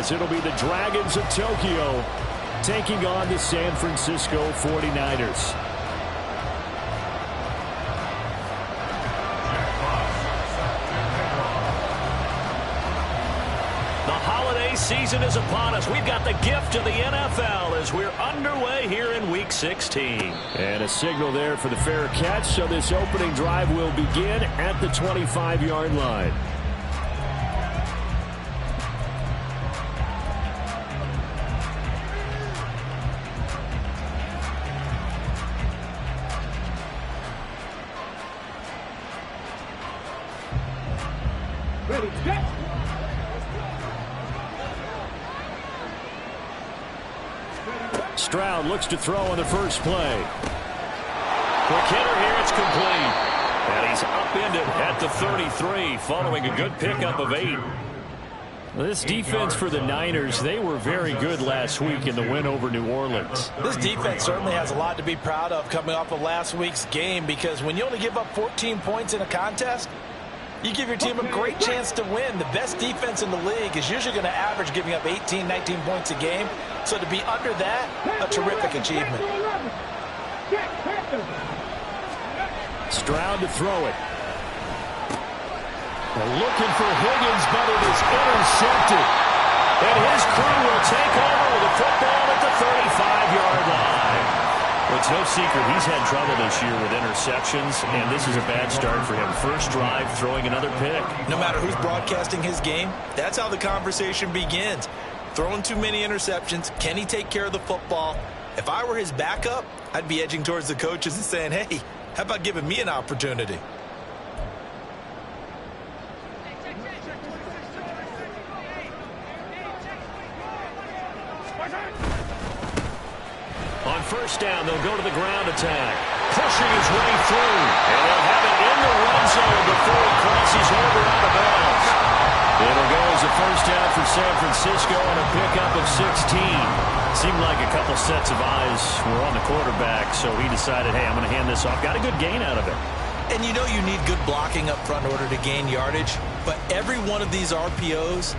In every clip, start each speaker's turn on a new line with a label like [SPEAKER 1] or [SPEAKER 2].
[SPEAKER 1] as it'll be the Dragons of Tokyo taking on the San Francisco 49ers.
[SPEAKER 2] Season is upon us. We've got the gift of the NFL as we're underway here in Week 16.
[SPEAKER 1] And a signal there for the fair catch, so this opening drive will begin at the 25-yard line.
[SPEAKER 3] Ready, get!
[SPEAKER 1] Stroud looks to throw on the first play. Quick hitter here, it's complete. And he's upended at the 33 following a good pickup of 8. This defense for the Niners, they were very good last week in the win over New Orleans.
[SPEAKER 4] This defense certainly has a lot to be proud of coming off of last week's game, because when you only give up 14 points in a contest, you give your team a great chance to win. The best defense in the league is usually going to average giving up 18, 19 points a game. So to be under that, a terrific achievement.
[SPEAKER 1] Stroud to throw it. They're looking for Higgins, but it is intercepted. And his crew will take over with the football at the 35-yard line. Well, it's no secret he's had trouble this year with interceptions, and this is a bad start for him. First drive, throwing another pick.
[SPEAKER 4] No matter who's broadcasting his game, that's how the conversation begins. Throwing too many interceptions. Can he take care of the football? If I were his backup, I'd be edging towards the coaches and saying, hey, how about giving me an opportunity?
[SPEAKER 1] On first down, they'll go to the ground attack. Pushing his way through. And they'll have it in the red zone before he crosses over out of bounds. It'll go as a first down for San Francisco on a pickup of 16. Seemed like a couple sets of eyes were on the quarterback, so he decided, hey, I'm going to hand this off. Got a good gain out of it.
[SPEAKER 4] And you know you need good blocking up front in order to gain yardage, but every one of these RPOs,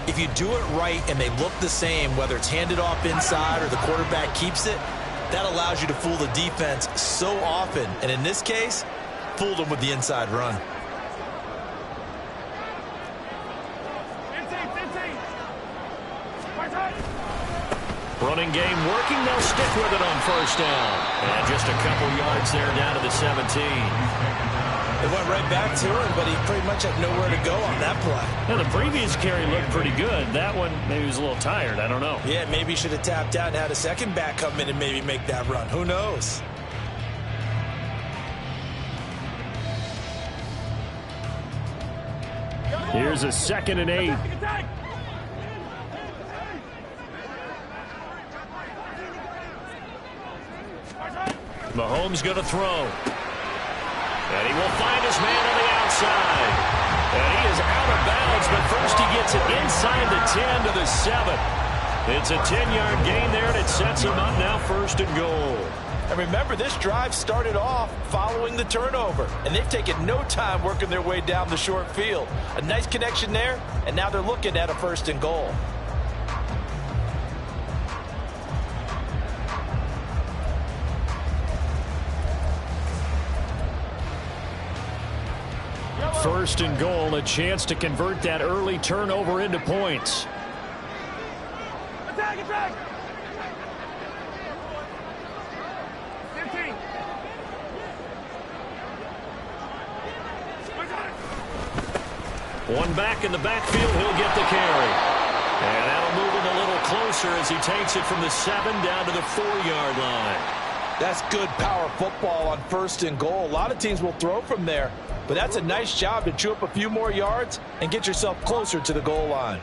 [SPEAKER 4] if you do it right and they look the same, whether it's handed off inside or the quarterback keeps it, that allows you to fool the defense so often. And in this case, fooled them with the inside run.
[SPEAKER 1] Running game working. They'll stick with it on first down. And just a couple yards there down to the 17.
[SPEAKER 4] It went right back to him, but he pretty much had nowhere to go on that play.
[SPEAKER 1] Now, the previous carry looked pretty good. That one, maybe he was a little tired. I don't know.
[SPEAKER 4] Yeah, maybe he should have tapped out and had a second back come in and maybe make that run. Who knows?
[SPEAKER 1] Here's a 2nd and 8. Mahomes going to throw. And he will find his man on the outside. And he is out of bounds, but first he gets it inside the 10 to the 7. It's a 10-yard gain there, and it sets him up now 1st and goal.
[SPEAKER 4] And remember, this drive started off following the turnover, and they've taken no time working their way down the short field. A nice connection there, and now they're looking at a 1st and goal.
[SPEAKER 1] First and goal, a chance to convert that early turnover into points.
[SPEAKER 3] Attack, attack! 15.
[SPEAKER 1] One back in the backfield, he'll get the carry. And that'll move him a little closer as he takes it from the 7 down to the 4-yard line.
[SPEAKER 4] That's good power football on 1st and goal. A lot of teams will throw from there, but that's a nice job to chew up a few more yards and get yourself closer to the goal line.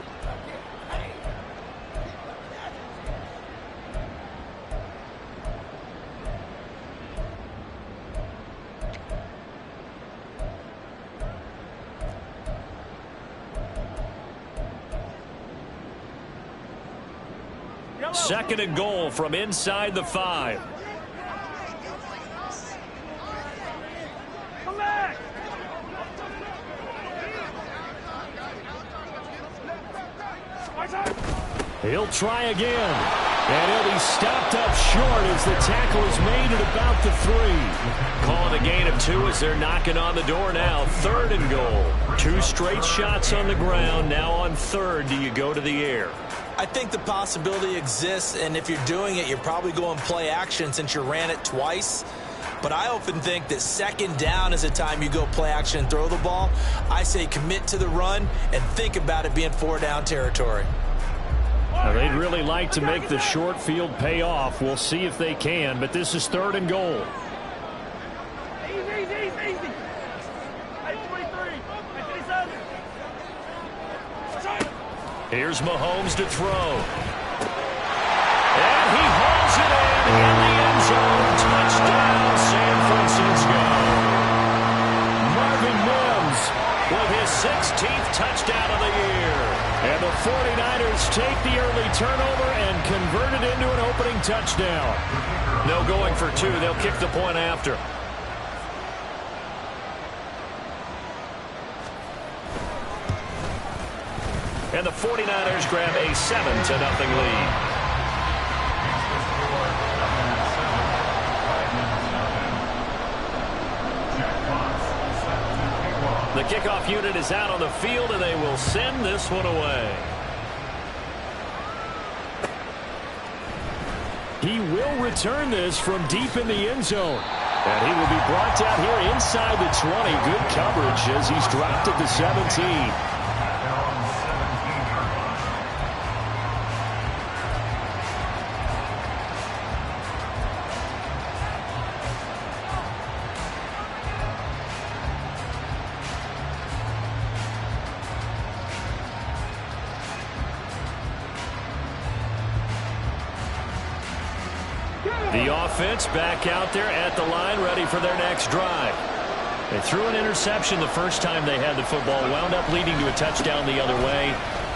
[SPEAKER 1] Second and goal from inside the 5.
[SPEAKER 3] Come back! My time!
[SPEAKER 2] He'll try again. And he'll be stopped up short as the tackle is made at about the 3. Calling a gain of 2 as they're knocking on the door now. 3rd and goal. 2 straight shots on the ground. Now on 3rd, do you go to the air?
[SPEAKER 4] I think the possibility exists, and if you're doing it, you're probably going play action since you ran it twice. But I often think that 2nd down is a time you go play action and throw the ball. I say commit to the run and think about it being 4-down territory.
[SPEAKER 2] Now, they'd really like to make the short field pay off. We'll see if they can, but this is 3rd and goal.
[SPEAKER 3] Easy. 23.
[SPEAKER 2] Here's Mahomes to throw. And he hauls it in the end zone. Touchdown, San Francisco. Marvin Mims with his 16th touchdown of the year. And the 49ers take the early turnover and convert it into an opening touchdown. No going for 2. They'll kick the point after. And the 49ers grab a 7-0 lead. The kickoff unit is out on the field, and they will send this one away. He will return this from deep in the end zone. And he will be brought down here inside the 20. Good coverage as he's dropped at the 17. The offense back out there at the line, ready for their next drive. They threw an interception the first time they had the football, wound up leading to a touchdown the other way.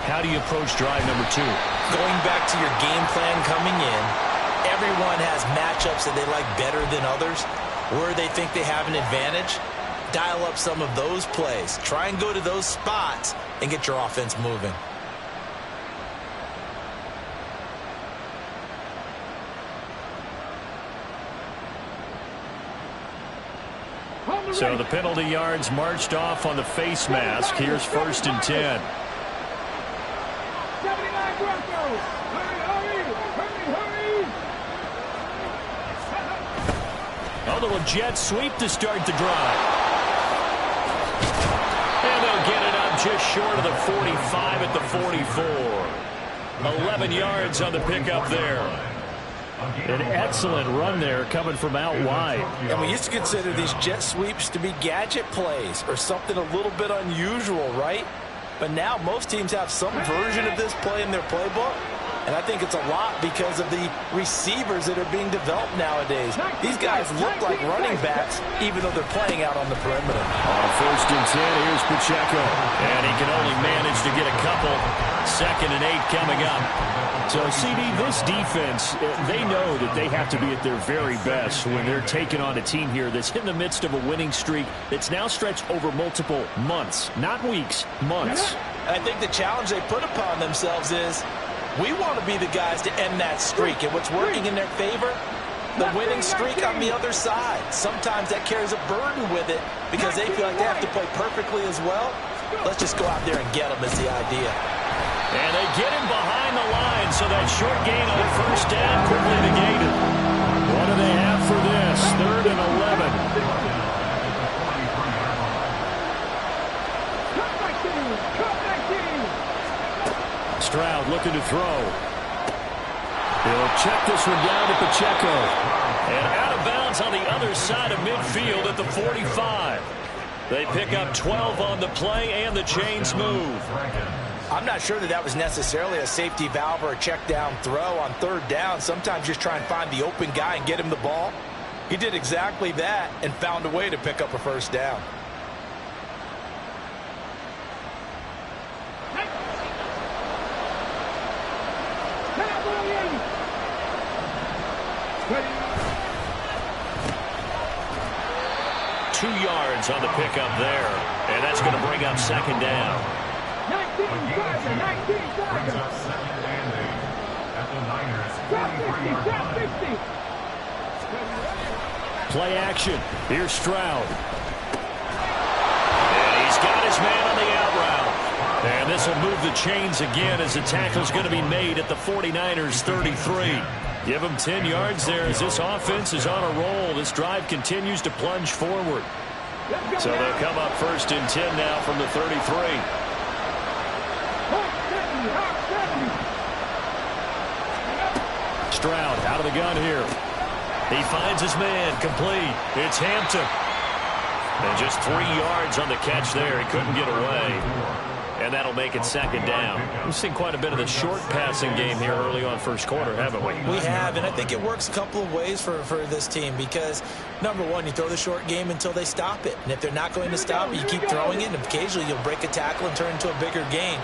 [SPEAKER 2] How do you approach drive number 2?
[SPEAKER 4] Going back to your game plan coming in, everyone has matchups that they like better than others. Where they think they have an advantage, dial up some of those plays. Try and go to those spots and get your offense moving.
[SPEAKER 2] So the penalty yards marched off on the face mask. Here's 1st and 10.
[SPEAKER 3] 79 Broncos. Hurry.
[SPEAKER 2] A little jet sweep to start the drive. And they'll get it up just short of the 45 at the 44. 11 yards on the pickup there. An excellent run there coming from out wide.
[SPEAKER 4] And we used to consider these jet sweeps to be gadget plays or something a little bit unusual, right? But now most teams have some version of this play in their playbook. And I think it's a lot because of the receivers that are being developed nowadays. These guys look like running backs even though they're playing out on the perimeter.
[SPEAKER 2] On 1st and 10, here's Pacheco. And he can only manage to get a couple. 2nd and 8 coming up. So, CD, this defense, they know that they have to be at their very best when they're taking on a team here that's in the midst of a winning streak that's now stretched over multiple months, not weeks, months.
[SPEAKER 4] And I think the challenge they put upon themselves is we want to be the guys to end that streak. And what's working in their favor? The winning streak on the other side. Sometimes that carries a burden with it because they feel like they have to play perfectly as well. Let's just go out there and get them is the idea.
[SPEAKER 2] And they get him behind the line, so that short gain on 1st down quickly negated. What do they have for this? 3rd and 11. Stroud looking to throw. He'll check this one down to Pacheco. And out of bounds on the other side of midfield at the 45. They pick up 12 on the play, and the chains move.
[SPEAKER 4] I'm not sure that was necessarily a safety valve or a check down throw on 3rd down. Sometimes just try and find the open guy and get him the ball. He did exactly that and found a way to pick up a 1st down.
[SPEAKER 2] Two yards on the pickup there. And that's going to bring up 2nd down.
[SPEAKER 3] 19 Tiger.
[SPEAKER 2] Play action. Here's Stroud. And he's got his man on the out route. And this will move the chains again as the tackle's going to be made at the 49ers 33. Give them 10 yards there as this offense is on a roll. This drive continues to plunge forward. So they'll come up 1st and 10 now from the 33. Stroud out of the gun here. He finds his man, complete. It's Hampton. And just 3 yards on the catch there. He couldn't get away. And that'll make it 2nd down. We've seen quite a bit of the short passing game here early on first quarter, haven't we?
[SPEAKER 4] We have, and I think it works a couple of ways for this team because, number one, you throw the short game until they stop it. And if they're not going to stop it, you keep throwing it, and occasionally you'll break a tackle and turn into a bigger gain.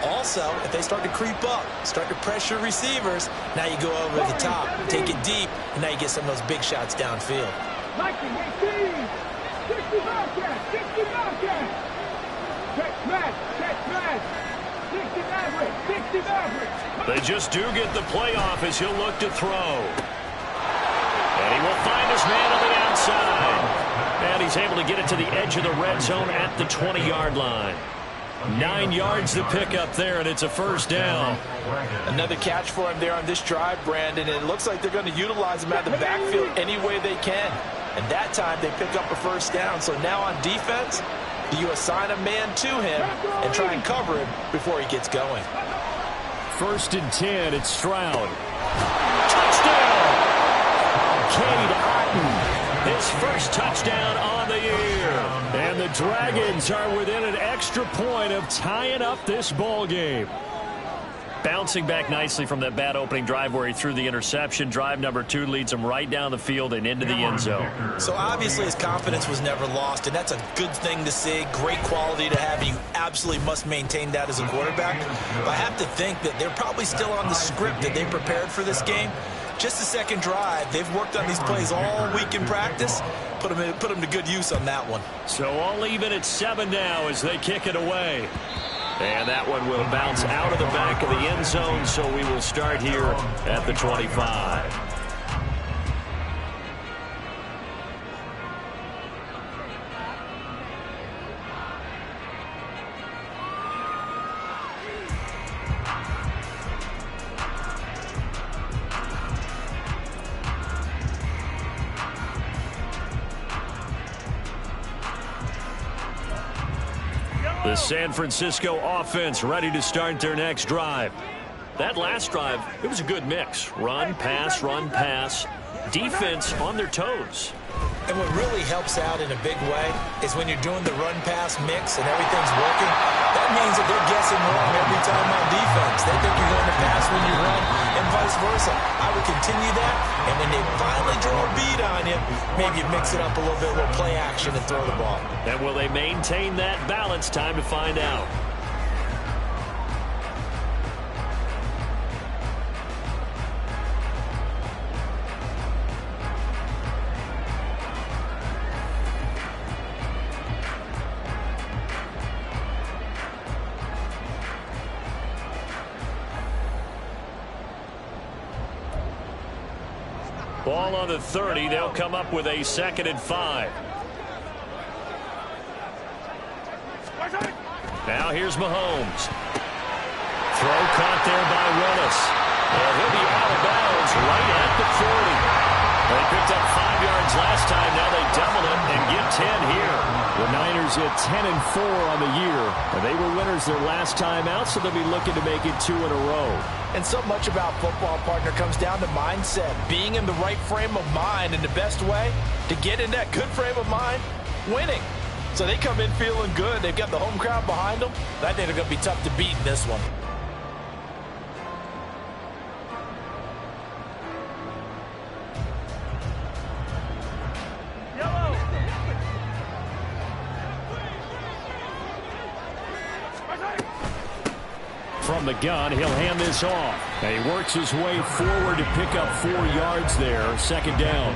[SPEAKER 4] Also, if they start to creep up, start to pressure receivers, now you go over the top, take it deep, and now you get some of those big shots downfield.
[SPEAKER 2] They just do get the playoff as he'll look to throw. And he will find his man on the outside. And he's able to get it to the edge of the red zone at the 20-yard line. 9 yards to pick up there, and it's a 1st down.
[SPEAKER 5] Another catch for him there on this drive, Brandon, and it looks like they're going to utilize him out of the backfield any way they can. And that time they pick up a 1st down. So now on defense, do you assign a man to him and try and cover him before he gets going?
[SPEAKER 2] 1st and 10, it's Stroud. Touchdown! Cade Otton, his first touchdown on the year. And the Dragons are within an extra point of tying up this ball game. Bouncing back nicely from that bad opening drive where he threw the interception. Drive number 2 leads him right down the field and into the end zone.
[SPEAKER 4] So obviously his confidence was never lost, and that's a good thing to see. Great quality to have. You absolutely must maintain that as a quarterback. But I have to think that they're probably still on the script that they prepared for this game. Just the second drive. They've worked on these plays all week in practice. Put them to good use on that one.
[SPEAKER 2] So all even at 7 now as they kick it away. And that one will bounce out of the back of the end zone, so we will start here at the 25. The San Francisco offense ready to start their next drive. That last drive, it was a good mix. Run, pass. Defense on their toes.
[SPEAKER 4] And what really helps out in a big way is when you're doing the run-pass mix and everything's working, that means that they're guessing wrong every time on defense. They think you're going to pass when you run and vice versa. I would continue that, and when they finally draw a bead on you, maybe you mix it up a little bit, a little play action and throw the ball.
[SPEAKER 2] And will they maintain that balance? Time to find out. Ball on the 30. They'll come up with a 2nd and 5. Now here's Mahomes. Throw caught there by Willis. And he'll be out of bounds right at the 40. They picked up 5 yards last time. Now they double it and get 10 here. The Niners at 10-4 on the year. And they were winners their last time out, so they'll be looking to make it 2 in a row.
[SPEAKER 5] And so much about football, partner, comes down to mindset. Being in the right frame of mind, and the best way to get in that good frame of mind, winning. So they come in feeling good. They've got the home crowd behind them. I think they're going to be tough to beat in this one.
[SPEAKER 2] From the gun, he'll hand this off. And he works his way forward to pick up 4 yards there. 2nd down.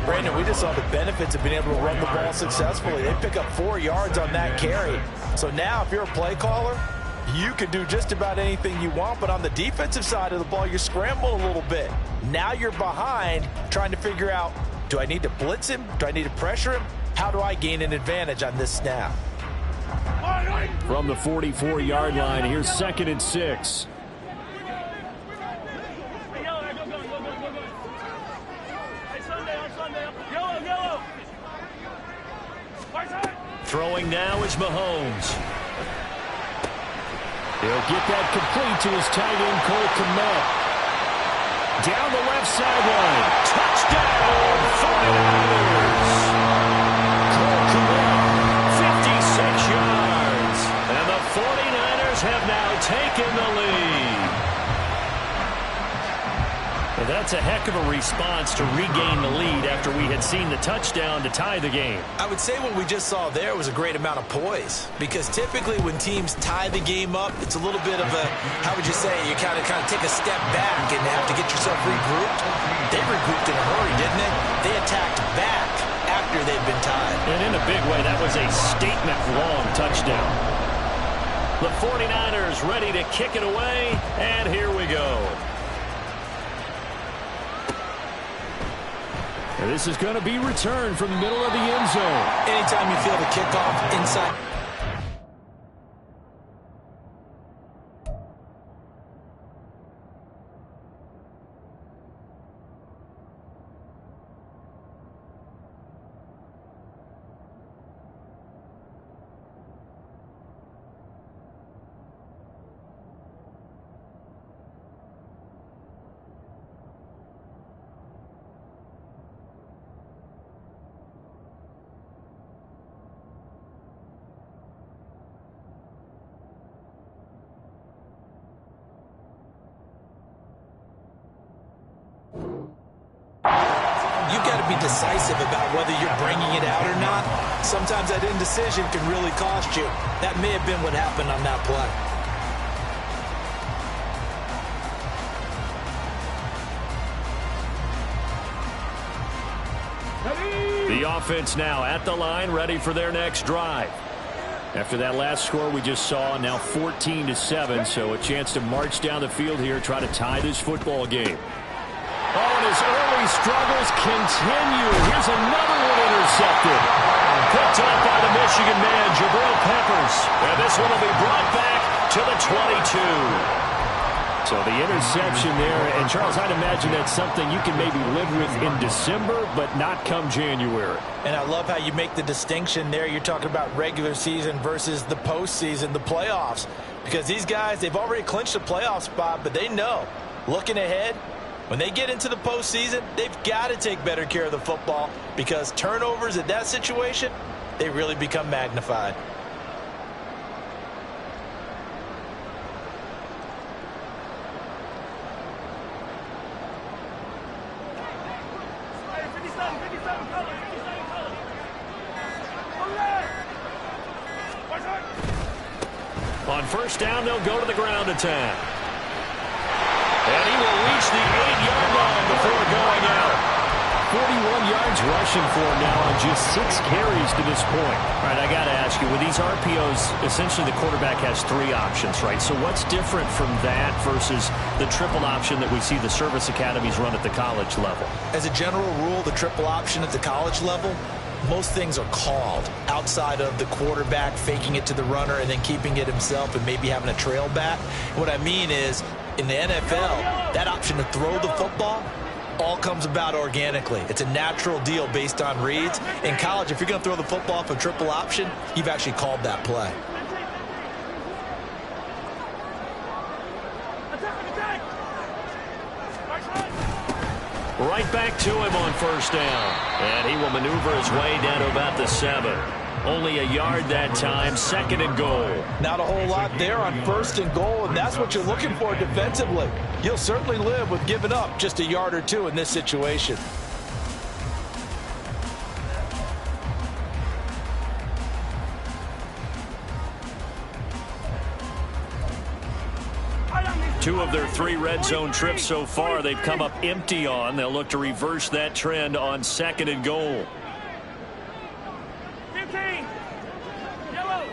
[SPEAKER 5] Brandon, we just saw the benefits of being able to run the ball successfully. They pick up 4 yards on that carry. So now if you're a play caller, you can do just about anything you want. But on the defensive side of the ball, you scramble a little bit. Now you're behind trying to figure out Do I need to blitz him? Do I need to pressure him? How do I gain an advantage on this snap?
[SPEAKER 2] From the 44-yard line, here's 2nd and 6. Throwing now is Mahomes. He'll get that complete to his tight end, Cole Kmet. Down the left sideline. Touchdown, 49ers. Cole Kmet, 56 yards. And the 49ers have now taken the lead. Well, that's a heck of a response to regain the lead after we had seen the touchdown to tie the game.
[SPEAKER 5] I would say what we just saw there was a great amount of poise, because typically when teams tie the game up, it's a little bit of a, how would you say, you kind of take a step back and have to get yourself regrouped. They regrouped in a hurry, didn't they? They attacked back after they'd been tied.
[SPEAKER 2] And in a big way, that was a statement-long touchdown. The 49ers ready to kick it away, and here we go. And this is going to be returned from the middle of the end zone.
[SPEAKER 5] Anytime you feel the kickoff inside. Be decisive about whether you're bringing it out or not. Sometimes that indecision can really cost you. That may have been what happened on that play.
[SPEAKER 2] The offense now at the line, ready for their next drive. After that last score we just saw, now 14-7, so a chance to march down the field here, try to tie this football game. Oh, and his early struggles continue. Here's another one intercepted. Picked up by the Michigan man, Jabril Peppers. And this one will be brought back to the 22. So the interception there. And, Charles, I'd imagine that's something you can maybe live with in December, but not come January.
[SPEAKER 5] And I love how you make the distinction there. You're talking about regular season versus the postseason, the playoffs. Because these guys, they've already clinched a playoff spot, but they know, looking ahead, when they get into the postseason, they've got to take better care of the football, because turnovers in that situation, they really become magnified.
[SPEAKER 2] On first down, they'll go to the ground attack. And he will reach the 8-yard line before going out. 41 yards rushing for him now on just 6 carries to this point. All right, I got to ask you, with these RPOs, essentially the quarterback has 3 options, right? So what's different from that versus the triple option that we see the service academies run at the college level?
[SPEAKER 5] As a general rule, the triple option at the college level, most things are called outside of the quarterback faking it to the runner and then keeping it himself and maybe having a trail back. What I mean is, in the NFL, that option to throw the football all comes about organically. It's a natural deal based on reads. In college, if you're going to throw the football off a triple option, you've actually called that play.
[SPEAKER 2] Right back to him on first down. And he will maneuver his way down to about the 7. Only a yard that time, 2nd and goal.
[SPEAKER 5] Not a whole lot there on 1st and goal, and that's what you're looking for defensively. You'll certainly live with giving up just a yard or 2 in this situation.
[SPEAKER 2] Two of their 3 red zone trips so far, they've come up empty on. They'll look to reverse that trend on 2nd and goal.
[SPEAKER 3] 15. Yellow.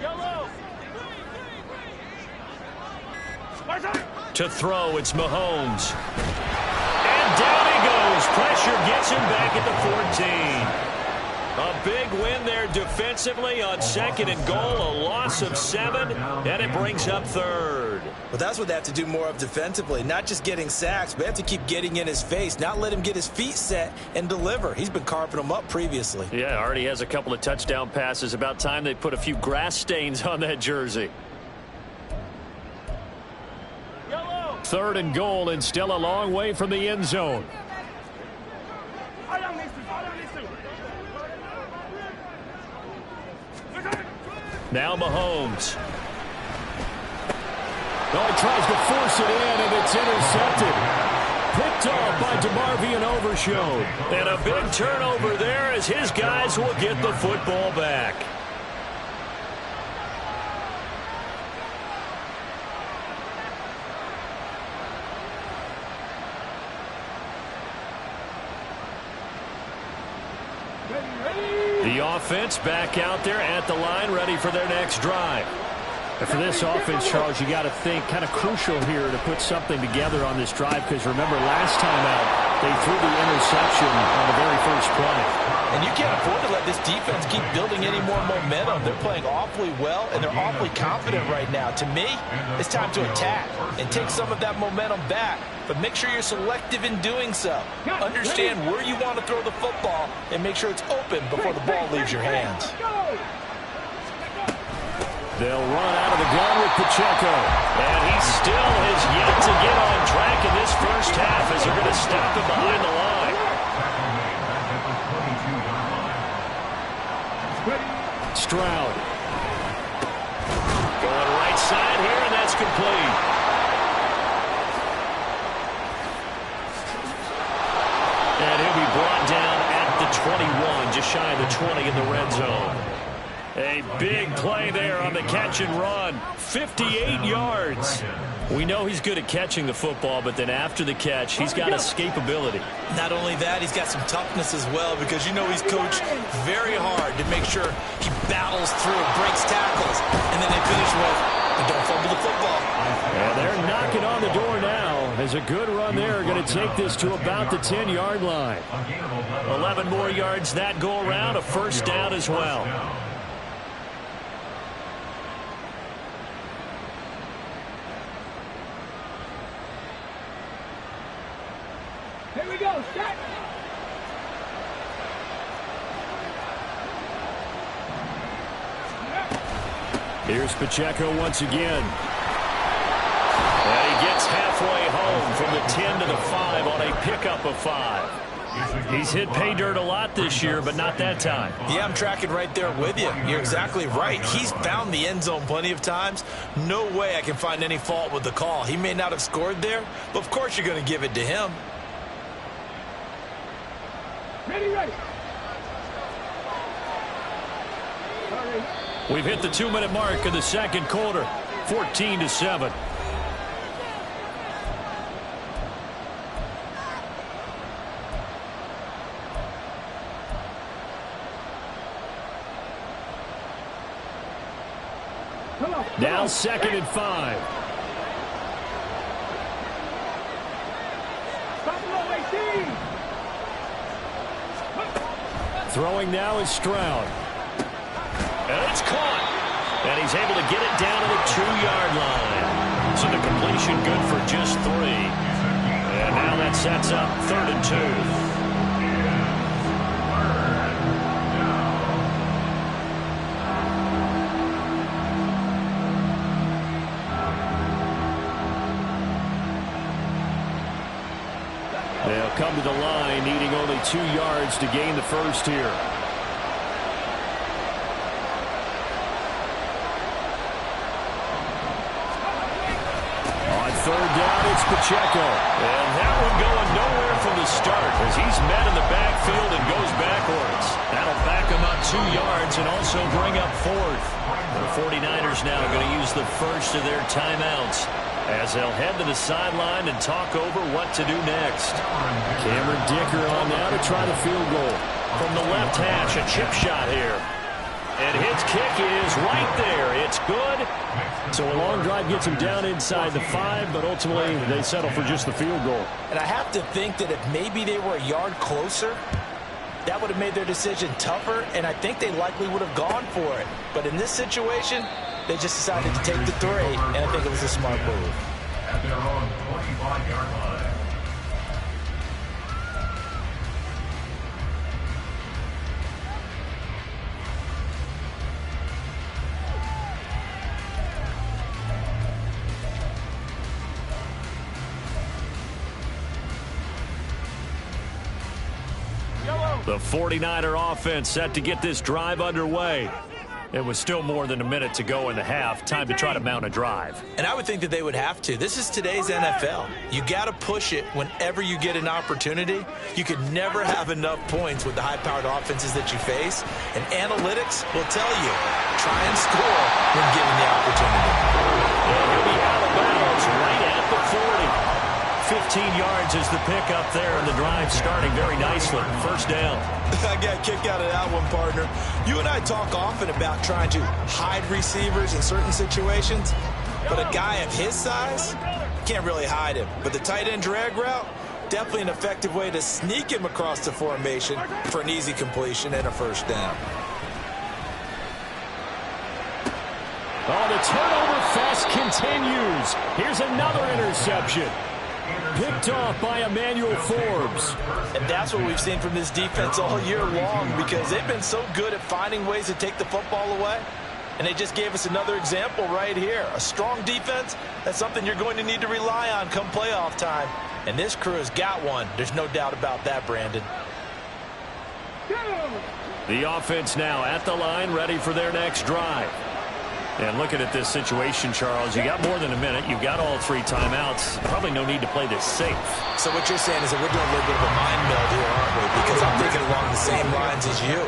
[SPEAKER 3] Yellow.
[SPEAKER 2] To throw, it's Mahomes. And down he goes, Pressure gets him back at the 14. A big win there defensively on 2nd and goal, a loss of 7, and it brings up 3rd.
[SPEAKER 4] Well, that's what they have to do more of defensively, not just getting sacks, but they have to keep getting in his face, not let him get his feet set and deliver. He's been carving them up previously.
[SPEAKER 2] Yeah, already has a couple of touchdown passes. About time they put a few grass stains on that jersey. 3rd and goal, and still a long way from the end zone. Now Mahomes. Oh, he tries to force it in, and it's intercepted. Picked off by DeMarvion Overshown. And a big turnover there as his guys will get the football back. The offense back out there at the line, ready for their next drive. And for this offense, Charles, you got to think kind of crucial here to put something together on this drive, because remember last time out, they threw the interception on the very first play.
[SPEAKER 5] And you can't afford to let this defense keep building any more momentum. They're playing awfully well, and they're awfully confident right now. To me, it's time to attack and take some of that momentum back. But make sure you're selective in doing so. Understand where you want to throw the football and make sure it's open before the ball leaves your hands.
[SPEAKER 2] They'll run out of the gun with Pacheco. And he still has yet to get on track in this first half as they're going to stop him behind the line. Stroud. Going right side here, and that's complete. And he'll be brought down at the 21, just shy of the 20 in the red zone. A big play there on the catch and run. 58 yards. We know he's good at catching the football, but then after the catch, he's got escapability.
[SPEAKER 4] Not only that, he's got some toughness as well, because you know he's coached very hard to make sure he battles through, breaks tackles, and then they finish with, but don't fumble the football.
[SPEAKER 2] And they're knocking on the door now. As a good run there, going to take this to about the 10-yard line. 11 more yards that go around, a first down as well.
[SPEAKER 3] Here we go, set.
[SPEAKER 2] Here's Pacheco once again. And he gets halfway home from the 10 to the 5 on a pickup of 5. He's hit pay dirt a lot this year, but not that time.
[SPEAKER 4] Yeah, I'm tracking right there with you. You're exactly right. He's found the end zone plenty of times. No way I can find any fault with the call. He may not have scored there, but of course you're going to give it to him.
[SPEAKER 3] Ready.
[SPEAKER 2] We've hit the 2-minute mark in the second quarter. 14-7. Now 2nd and 5. Throwing now is Stroud. And it's caught. And he's able to get it down to the 2-yard line. So the completion good for just 3. And now that sets up 3rd and 2. They'll come to the line, needing only 2 yards to gain the first here. On 3rd down, it's Pacheco. And that one going nowhere from the start as he's met in the backfield and goes backwards. That'll back him up 2 yards and also bring up 4th. The 49ers now going to use the first of their timeouts as they'll head to the sideline and talk over what to do next. Cameron Dicker on now to try the field goal. From the left hash, a chip shot here. And his kick is right there. It's good. So a long drive gets him down inside the 5, but ultimately they settle for just the field goal.
[SPEAKER 5] And I have to think that if maybe they were a yard closer, that would have made their decision tougher, and I think they likely would have gone for it. But in this situation, they just decided to take the 3, and I think it was a smart move.
[SPEAKER 6] At their own 45-yard line.
[SPEAKER 2] The 49er offense set to get this drive underway. It was still more than a minute to go in the half. Time to try to mount a drive.
[SPEAKER 5] And I would think that they would have to. This is today's NFL. You got to push it whenever you get an opportunity. You could never have enough points with the high-powered offenses that you face. And analytics will tell you, try and score when given the opportunity.
[SPEAKER 2] And he'll be out of bounds right at the 40. 15 yards is the pickup there, and the drive starting very nicely. First down.
[SPEAKER 5] I got a kick out of that one, partner. You and I talk often about trying to hide receivers in certain situations, but a guy of his size can't really hide him. But the tight end drag route, definitely an effective way to sneak him across the formation for an easy completion and a first down.
[SPEAKER 2] Oh, the turnover fest continues. Here's another interception. Picked off by Emmanuel Forbes.
[SPEAKER 5] And that's what we've seen from this defense all year long, because they've been so good at finding ways to take the football away. And they just gave us another example right here. A strong defense, that's something you're going to need to rely on come playoff time. And this crew has got one. There's no doubt about that, Brandon.
[SPEAKER 2] The offense now at the line, ready for their next drive. And looking at this situation, Charles, you got more than a minute. You've got all 3 timeouts. Probably no need to play this safe.
[SPEAKER 5] So what you're saying is that we're doing a little bit of a mind meld here, aren't we? Because I'm thinking along the same lines as you.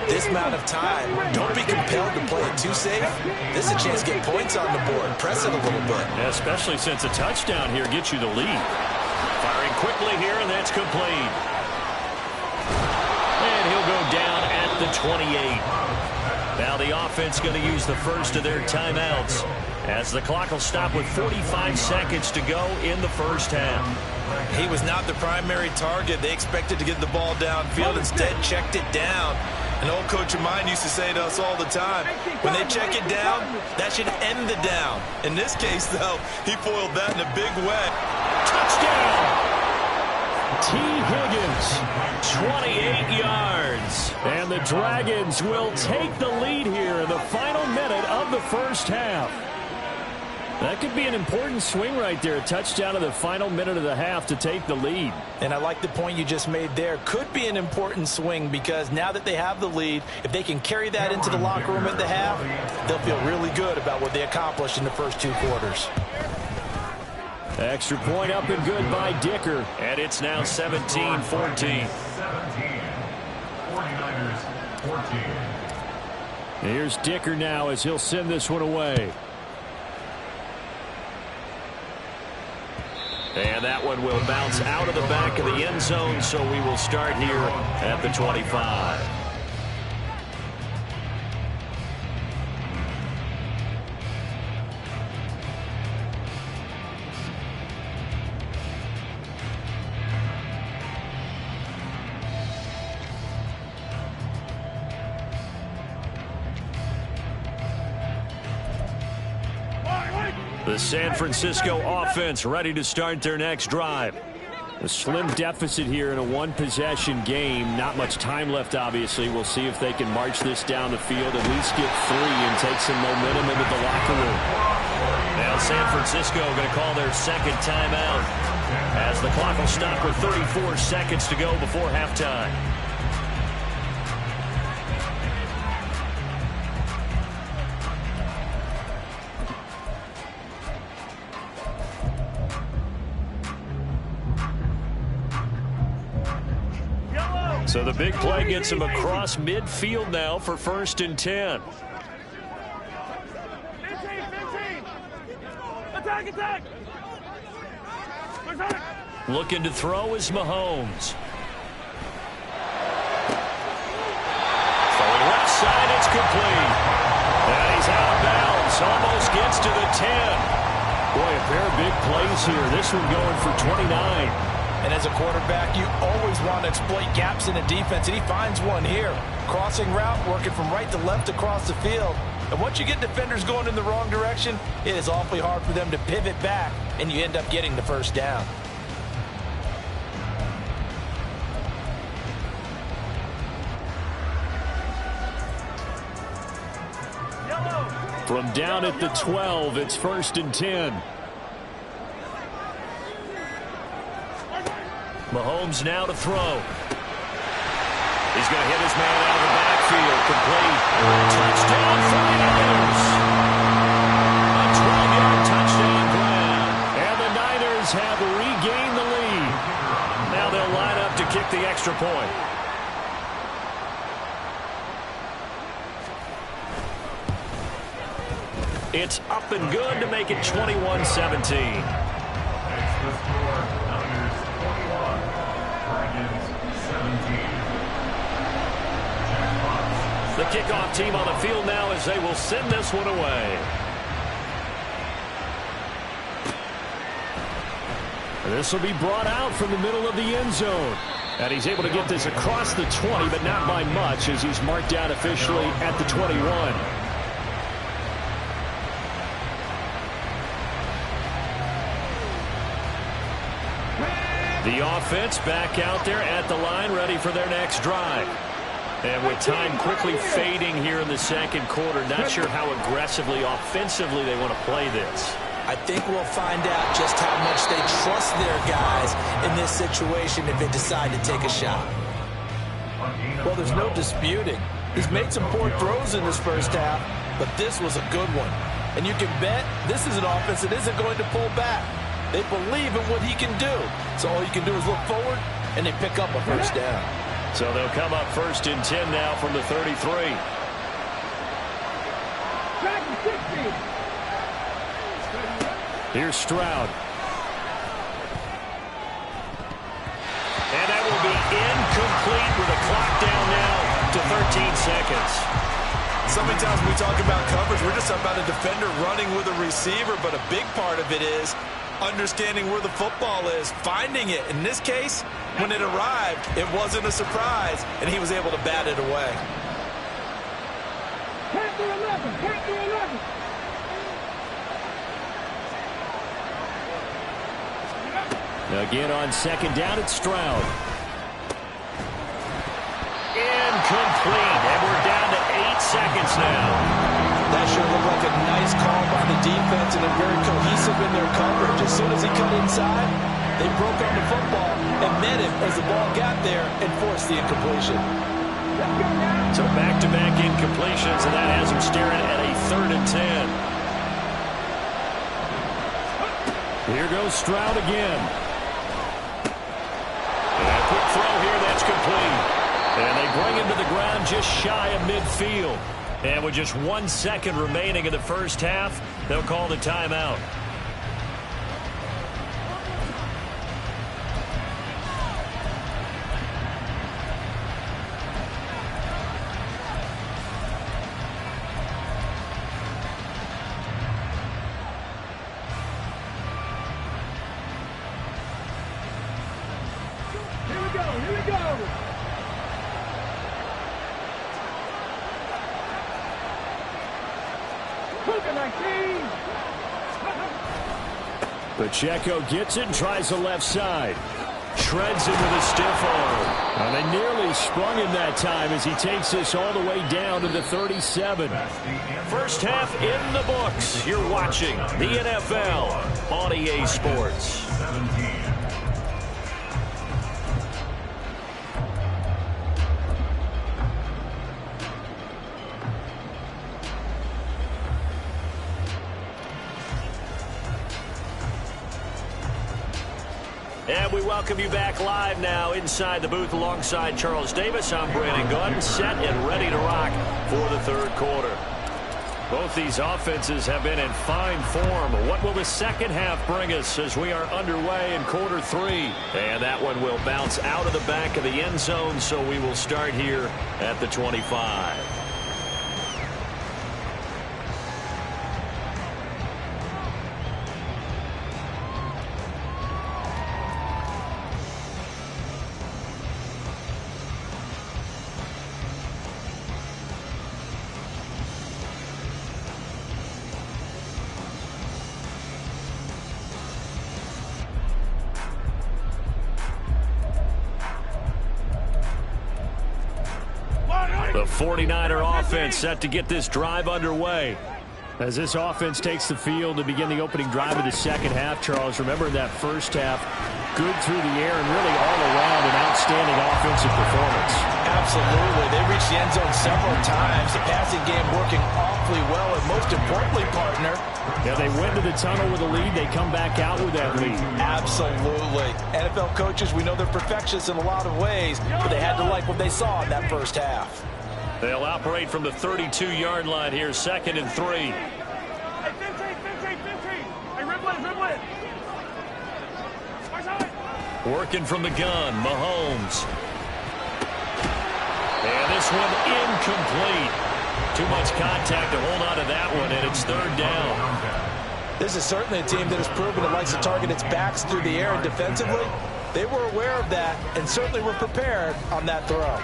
[SPEAKER 5] This amount of time, don't be compelled to play it too safe. This is a chance to get points on the board. Press it a little bit.
[SPEAKER 2] Yeah, especially since a touchdown here gets you the lead. Firing quickly here, and that's complete. And he'll go down at the 28. Now the offense going to use the first of their timeouts as the clock will stop with 45 seconds to go in the first half.
[SPEAKER 5] He was not the primary target. They expected to get the ball downfield. Instead, checked it down. An old coach of mine used to say to us all the time, when they check it down, that should end the down. In this case, though, he foiled that in a big way.
[SPEAKER 2] Touchdown! T. Higgins, 28 yards. And the Dragons will take the lead here in the final minute of the first half. That could be an important swing right there. A touchdown in the final minute of the half to take the lead.
[SPEAKER 5] And I like the point you just made there. Could be an important swing because now that they have the lead, if they can carry that into the locker room at the half, they'll feel really good about what they accomplished in the first 2 quarters.
[SPEAKER 2] Extra point up and good by Dicker. And it's now 17-14.
[SPEAKER 6] 17. 49ers 14.
[SPEAKER 2] Here's Dicker now as he'll send this one away. And that one will bounce out of the back of the end zone, so we will start here at the 25. The San Francisco offense ready to start their next drive. A slim deficit here in a one-possession game. Not much time left, obviously. We'll see if they can march this down the field, at least get 3 and take some momentum into the locker room. Now San Francisco going to call their second timeout as the clock will stop with 34 seconds to go before halftime. So the big play gets him across midfield now for 1st and 10.
[SPEAKER 3] 15. Attack!
[SPEAKER 2] Looking to throw is Mahomes. Throwing left side. It's complete. And he's out of bounds. Almost gets to the 10. Boy, a pair of big plays here. This one going for 29.
[SPEAKER 5] And as a quarterback, you always want to exploit gaps in the defense, and he finds one here. Crossing route, working from right to left across the field. And once you get defenders going in the wrong direction, it is awfully hard for them to pivot back, and you end up getting the first down.
[SPEAKER 2] From down at the 12, it's 1st and 10. Mahomes now to throw. He's going to hit his man out of the backfield. Complete. Touchdown 49ers. A 12-yard touchdown grab. And the Niners have regained the lead. Now they'll line up to kick the extra point. It's up and good to make it 21-17.
[SPEAKER 6] Extra score, Niners 21, Dragons 17.
[SPEAKER 2] The kickoff team on the field now as they will send this one away. This will be brought out from the middle of the end zone. And he's able to get this across the 20, but not by much as he's marked down officially at the 21. The offense back out there at the line, ready for their next drive. And with time quickly fading here in the second quarter, not sure how aggressively, offensively they want to play this.
[SPEAKER 4] I think we'll find out just how much they trust their guys in this situation if they decide to take a shot.
[SPEAKER 5] Well, there's no disputing. He's made some poor throws in this first half, but this was a good one. And you can bet this is an offense that isn't going to pull back. They believe in what he can do. So all you can do is look forward, and they pick up a first down.
[SPEAKER 2] So they'll come up 1st and 10 now from the 33. Here's Stroud. And that will be incomplete with a clock down now to 13 seconds.
[SPEAKER 5] So many times when we talk about coverage, we're just talking about a defender running with a receiver, but a big part of it is understanding where the football is, finding it. In this case, when it arrived, it wasn't a surprise, and he was able to bat it away.
[SPEAKER 2] Again on second down, it's Stroud. Incomplete, and we're down to 8 seconds now.
[SPEAKER 5] That sure looked like a nice call by the defense, and they're very cohesive in their coverage. As soon as he cut inside, they broke on the football and met him as the ball got there and forced the incompletion.
[SPEAKER 2] So back-to-back incompletions, and that has him staring at a 3rd and 10. Here goes Stroud again. And a quick throw here, that's complete. And they bring him to the ground just shy of midfield. And with just 1 second remaining in the first half, they'll call the timeout.
[SPEAKER 3] Here we go.
[SPEAKER 2] Pacheco gets it and tries the left side. Shreds him with a stiff arm. And they nearly sprung him that time as he takes this all the way down to the 37. First half in the books. You're watching the NFL on EA Sports. And we welcome you back live now inside the booth alongside Charles Davis. I'm Brandon Gunn, set and ready to rock for the third quarter. Both these offenses have been in fine form. What will the second half bring us as we are underway in quarter three? And that one will bounce out of the back of the end zone, so we will start here at the 25. The 49er offense set to get this drive underway. As this offense takes the field to begin the opening drive of the second half, Charles, remember in that first half, good through the air and really all around an outstanding offensive performance.
[SPEAKER 5] Absolutely. They reached the end zone several times. The passing game working awfully well, and most importantly, partner,
[SPEAKER 2] yeah, they went to the tunnel with a lead. They come back out with that lead.
[SPEAKER 5] Absolutely. NFL coaches, we know they're perfectionists in a lot of ways, but they had to like what they saw in that first half.
[SPEAKER 2] They'll operate from the 32-yard line here, 2nd and 3.
[SPEAKER 3] Hey, 15. Hey, ribble it.
[SPEAKER 2] Working from the gun, Mahomes. And this one incomplete. Too much contact to hold on to that one, and it's 3rd down.
[SPEAKER 5] This is certainly a team that has proven it likes to target its backs through the air and defensively. They were aware of that and certainly were prepared on that throw.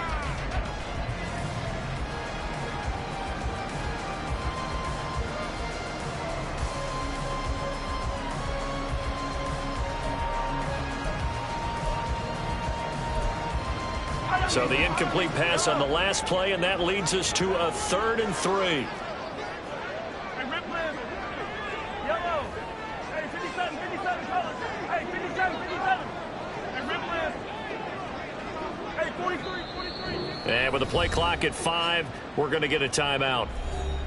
[SPEAKER 2] So the incomplete pass on the last play, and that leads us to a 3rd and 3.
[SPEAKER 3] Hey, Ripland. Yellow. Hey, 57, colors. Hey, 57. Hey, Ripland. Hey, 43.
[SPEAKER 2] And with the play clock at 5, we're going to get a timeout.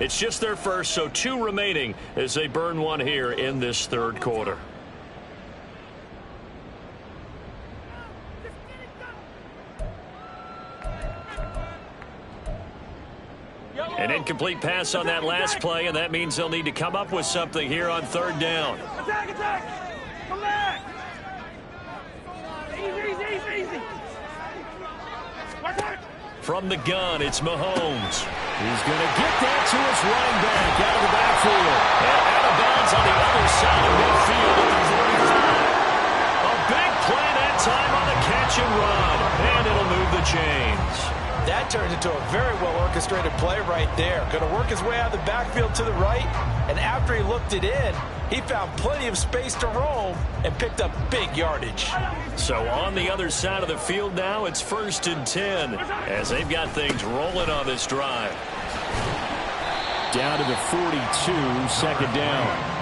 [SPEAKER 2] It's just their first, so 2 remaining as they burn one here in this 3rd quarter. An incomplete pass on that last play, and that means they'll need to come up with something here on 3rd down.
[SPEAKER 3] Attack. Come back. Easy. Watch out.
[SPEAKER 2] From the gun, it's Mahomes. He's going to get that to his running back out of the backfield. And out of bounds on the other side of midfield at the 45. A big play that time on the catch and run. And it'll move the chains.
[SPEAKER 5] That turns into a very well-orchestrated play right there. Going to work his way out of the backfield to the right, and after he looked it in, he found plenty of space to roam and picked up big yardage.
[SPEAKER 2] So on the other side of the field now, it's 1st and 10 as they've got things rolling on this drive. Down to the 42, 2nd down.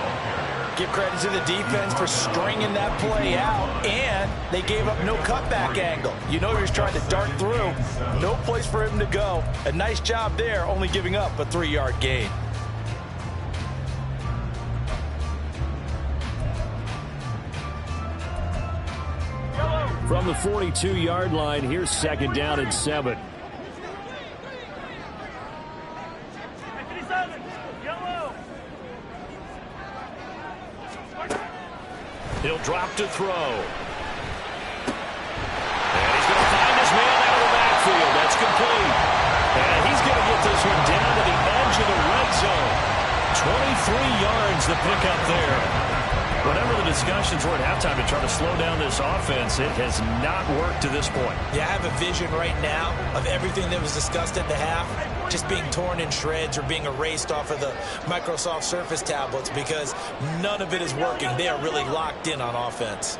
[SPEAKER 5] Give credit to the defense for stringing that play out, and they gave up no cutback angle. You know he was trying to dart through. No place for him to go. A nice job there, only giving up a 3-yard gain.
[SPEAKER 2] From the 42-yard line, here's 2nd down and 7. He'll drop to throw. And he's going to find his man out of the backfield. That's complete. And he's going to get this one down to the edge of the red zone. 23 yards to pick up there. Whatever the discussions were at halftime to try to slow down this offense, it has not worked to this point.
[SPEAKER 5] Yeah, I have a vision right now of everything that was discussed at the half just being torn in shreds or being erased off of the Microsoft Surface tablets because none of it is working. They are really locked in on offense.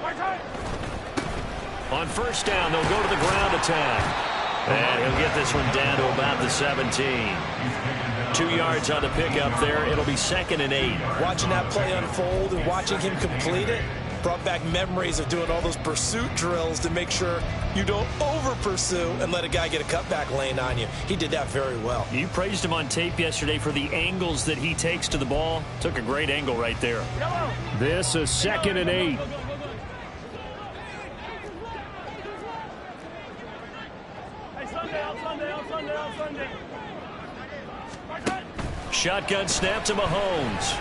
[SPEAKER 2] On 1st down, they'll go to the ground attack. And he'll get this one down to about the 17. 2 yards on the pickup there. It'll be 2nd and 8.
[SPEAKER 5] Watching that play unfold and watching him complete it brought back memories of doing all those pursuit drills to make sure you don't over-pursue and let a guy get a cutback lane on you. He did that very well.
[SPEAKER 2] You praised him on tape yesterday for the angles that he takes to the ball. Took a great angle right there. This is 2nd and 8.
[SPEAKER 3] Sunday.
[SPEAKER 2] Shotgun snap to Mahomes.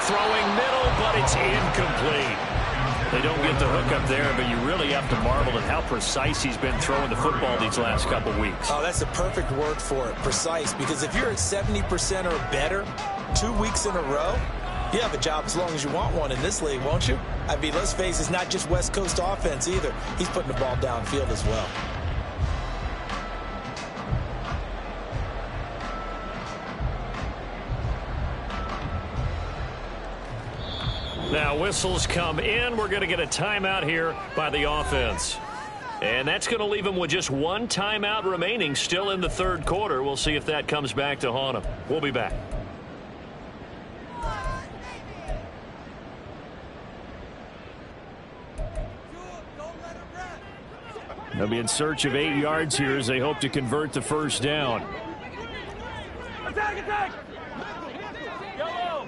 [SPEAKER 2] Throwing middle, but it's incomplete. They don't get the hook up there, but you really have to marvel at how precise he's been throwing the football these last couple weeks.
[SPEAKER 5] Oh, that's the perfect word for it, precise, because if you're at 70% or better 2 weeks in a row, you have a job as long as you want one in this league, won't you? I mean, let's face it, it's not just West Coast offense either. He's putting the ball downfield as well.
[SPEAKER 2] Now whistles come in. We're going to get a timeout here by the offense. And that's going to leave him with just one timeout remaining still in the third quarter. We'll see if that comes back to haunt him. We'll be back. They'll be in search of 8 yards here as they hope to convert the first down.
[SPEAKER 3] Attack, attack! Yellow!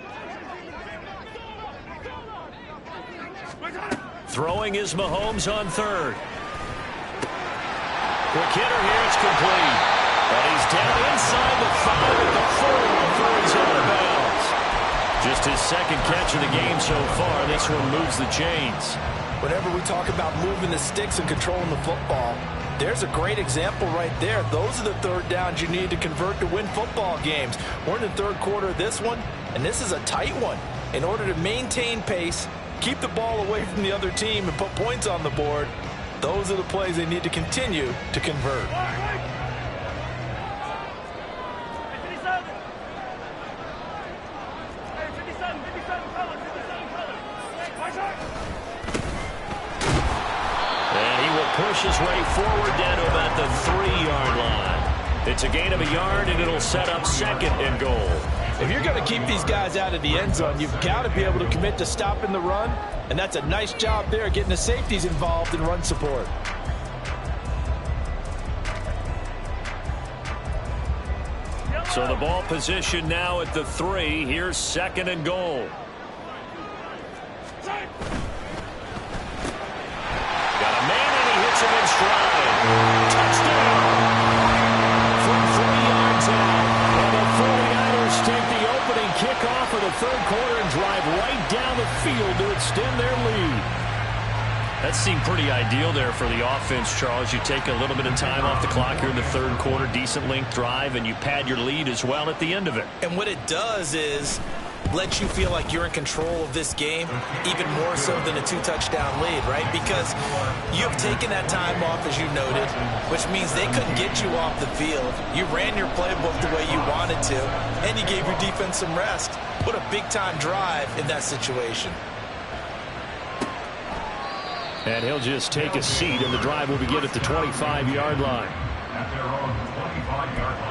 [SPEAKER 2] Throwing is Mahomes on third. Quick hitter here, it's complete. But he's down inside the 5 at the 4 before he's out of bounds. Just his second catch of the game so far. This one moves the chains.
[SPEAKER 5] Whenever we talk about moving the sticks and controlling the football, there's a great example right there. Those are the third downs you need to convert to win football games. We're in the third quarter of this one, and this is a tight one. In order to maintain pace, keep the ball away from the other team, and put points on the board, those are the plays they need to continue to convert.
[SPEAKER 2] Push his way forward down to about the 3-yard line. It's a gain of a yard, and it'll set up second and goal.
[SPEAKER 5] If you're going to keep these guys out of the end zone, you've got to be able to commit to stopping the run, and that's a nice job there, getting the safeties involved in run support.
[SPEAKER 2] So the ball position now at the 3. Here's second and goal. In stride. Touchdown. From 3 yards out. And the 49ers take the opening kickoff of the third quarter and drive right down the field to extend their lead. That seemed pretty ideal there for the offense, Charles. You take a little bit of time off the clock here in the third quarter, decent length drive, and you pad your lead as well at the end of it.
[SPEAKER 4] And what it does is let you feel like you're in control of this game, even more so than a 2-touchdown lead, right? Because you've taken that time off, as you noted, which means they couldn't get you off the field. You ran your playbook the way you wanted to, and you gave your defense some rest. What a big-time drive in that situation.
[SPEAKER 2] And he'll just take a seat, and the drive will begin at the 25-yard line.
[SPEAKER 6] At their own 25-yard line.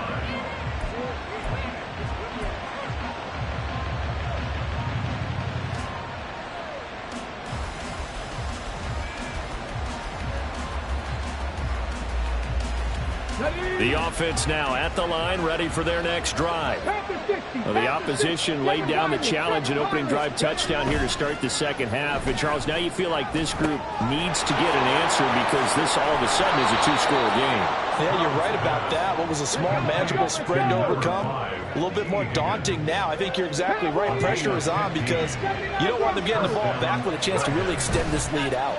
[SPEAKER 2] The offense now at the line, ready for their next drive. Well, the opposition laid down the challenge and opening drive touchdown here to start the second half. And, Charles, now you feel like this group needs to get an answer because this all of a sudden is a 2-score game.
[SPEAKER 5] Yeah, you're right about that. What was a small, manageable spread to overcome, a little bit more daunting now. I think you're exactly right. Pressure is on because you don't want them getting the ball back with a chance to really extend this lead out.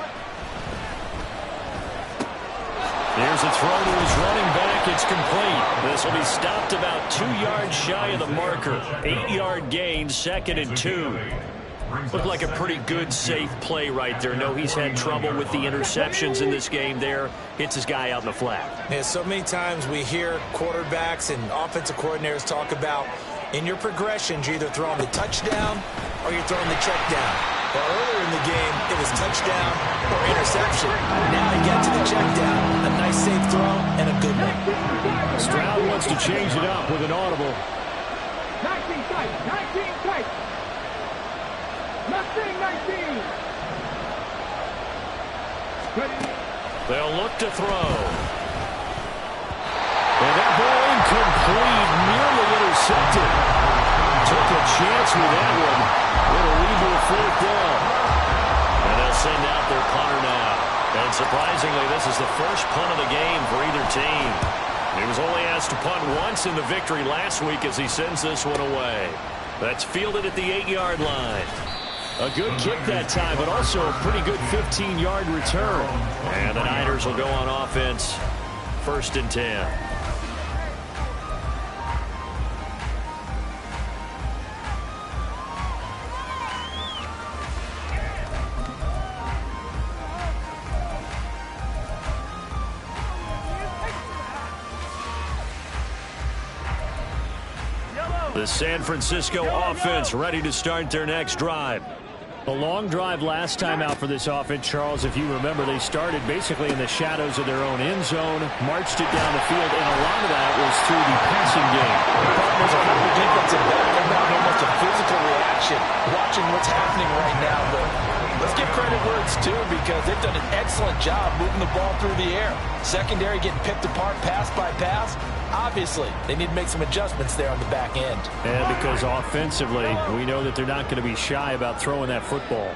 [SPEAKER 2] There's a throw to his running back. It's complete. This will be stopped about 2 yards shy of the marker. 8-yard gain, 2nd and 2. Looked like a pretty good, safe play right there. No, he's had trouble with the interceptions in this game there. Hits his guy out in the flat.
[SPEAKER 4] Yeah, so many times we hear quarterbacks and offensive coordinators talk about in your progressions, you're either throwing the touchdown or you're throwing the check down. Well, earlier in the game, it was touchdown or interception. Now you get to the check down, a nice safe throw, and a good one.
[SPEAKER 2] Stroud wants to change it up with an audible.
[SPEAKER 3] 19 tight, 19 tight. Nothing, 19.
[SPEAKER 2] They'll look to throw. And that ball incomplete, nearly intercepted. Took a chance with that one. It'll lead to a 4th down. And they'll send out their punter now. And surprisingly, this is the first punt of the game for either team. He was only asked to punt once in the victory last week as he sends this one away. That's fielded at the 8-yard line. A good kick that time, but also a pretty good 15-yard return. And the Niners will go on offense, 1st and 10. The San Francisco offense ready to start their next drive. A long drive last time out for this offense, Charles. If you remember, they started basically in the shadows of their own end zone, marched it down the field, and a lot of that was through the passing game.
[SPEAKER 5] There's a couple defensive back about almost a physical reaction watching what's happening right now. But let's give credit where it's due because they've done an excellent job moving the ball through the air. Secondary getting picked apart pass by pass. Obviously, they need to make some adjustments there on the back end.
[SPEAKER 2] And because offensively, we know that they're not going to be shy about throwing that football.